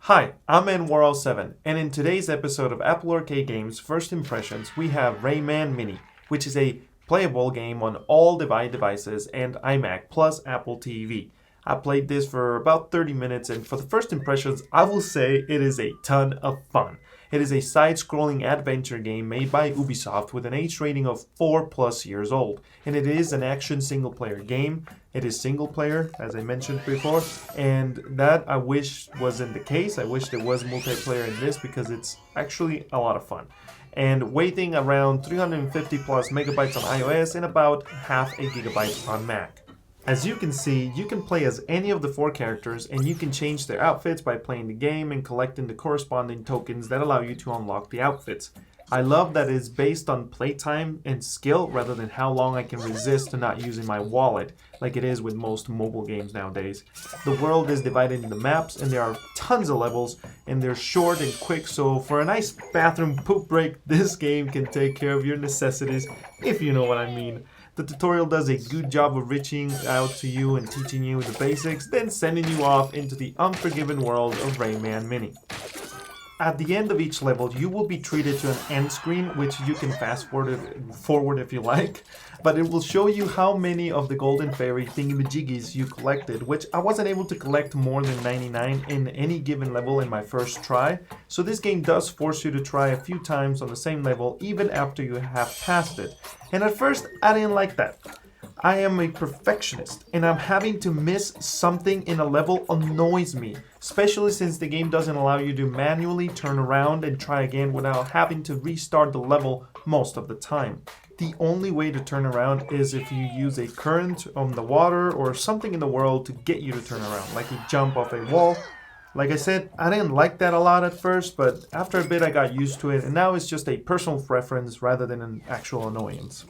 Hi, I'm N7, and in today's episode of Apple Arcade Games First Impressions, we have Rayman Mini, which is a playable game on all iDevices and iMac plus Apple TV. I played this for about 30 minutes, and for the first impressions, I will say it is a ton of fun. It is a side-scrolling adventure game made by Ubisoft with an age rating of 4+ years old, and it is an action single-player game. It is single-player, as I mentioned before, and that I wish wasn't the case. I wish there was multiplayer in this because it's actually a lot of fun. And weighing around 350 plus megabytes on iOS and about half a gigabyte on Mac. As you can see, you can play as any of the 4 characters, and you can change their outfits by playing the game and collecting the corresponding tokens that allow you to unlock the outfits. I love that it's based on playtime and skill rather than how long I can resist to not using my wallet, like it is with most mobile games nowadays. The world is divided into maps, and there are tons of levels, and they're short and quick, so for a nice bathroom poop break, this game can take care of your necessities, if you know what I mean. The tutorial does a good job of reaching out to you and teaching you the basics, then sending you off into the unforgiving world of Rayman Mini. At the end of each level, you will be treated to an end screen, which you can fast forward if you like, but it will show you how many of the golden fairy thingamajiggies you collected, which I wasn't able to collect more than 99 in any given level in my first try, so this game does force you to try a few times on the same level even after you have passed it. And at first, I didn't like that. I am a perfectionist, and having to miss something in a level annoys me, especially since the game doesn't allow you to manually turn around and try again without having to restart the level most of the time. The only way to turn around is if you use a current on the water or something in the world to get you to turn around, like you jump off a wall. Like I said, I didn't like that a lot at first, but after a bit I got used to it, and now it's just a personal preference rather than an actual annoyance.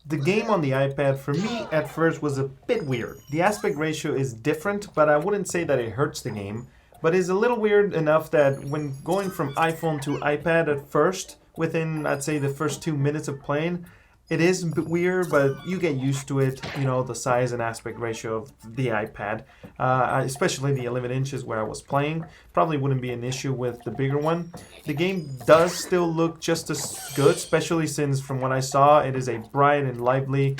The game on the iPad for me at first was a bit weird. The aspect ratio is different, but I wouldn't say that it hurts the game, but it's a little weird enough that when going from iPhone to iPad at first, within I'd say the first 2 minutes of playing, it is weird, but you get used to it, you know, the size and aspect ratio of the iPad, especially the 11 inches where I was playing. Probably wouldn't be an issue with the bigger one. The game does still look just as good, especially since from what I saw, it is a bright and lively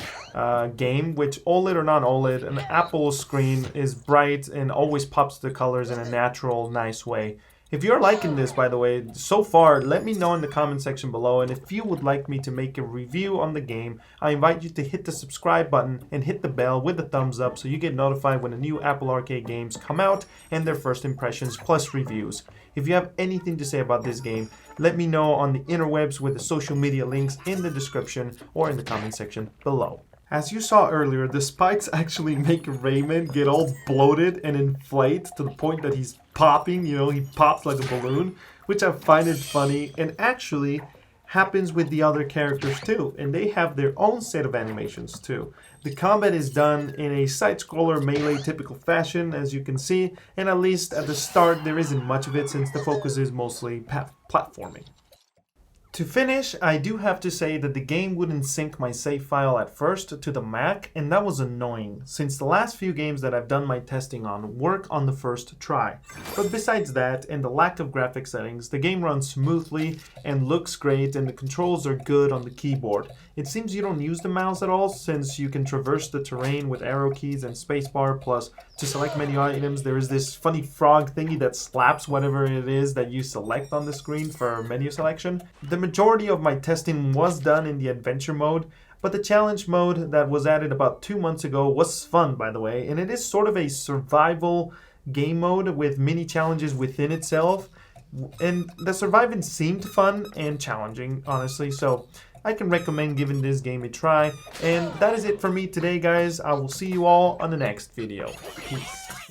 game, which OLED or not OLED, an Apple screen is bright and always pops the colors in a natural, nice way. If you're liking this, by the way, so far, let me know in the comment section below, and if you would like me to make a review on the game, I invite you to hit the subscribe button and hit the bell with the thumbs up so you get notified when the new Apple Arcade games come out and their first impressions plus reviews. If you have anything to say about this game, let me know on the interwebs with the social media links in the description or in the comment section below. As you saw earlier, the spikes actually make Rayman get all bloated and inflate to the point that he's popping, you know, he pops like a balloon, which I find it funny, and actually happens with the other characters too, and they have their own set of animations too. The combat is done in a side-scroller melee typical fashion, as you can see, and at least at the start there isn't much of it since the focus is mostly platforming. To finish, I do have to say that the game wouldn't sync my save file at first to the Mac, and that was annoying, since the last few games that I've done my testing on work on the first try. But besides that, and the lack of graphic settings, the game runs smoothly and looks great, and the controls are good on the keyboard. It seems you don't use the mouse at all, since you can traverse the terrain with arrow keys and spacebar, plus to select menu items there is this funny frog thingy that slaps whatever it is that you select on the screen for menu selection. The majority of my testing was done in the adventure mode, but the challenge mode that was added about 2 months ago was fun, by the way, and it is sort of a survival game mode with mini challenges within itself, and the surviving seemed fun and challenging, honestly, so I can recommend giving this game a try. And that is it for me today, guys. I will see you all on the next video. Peace.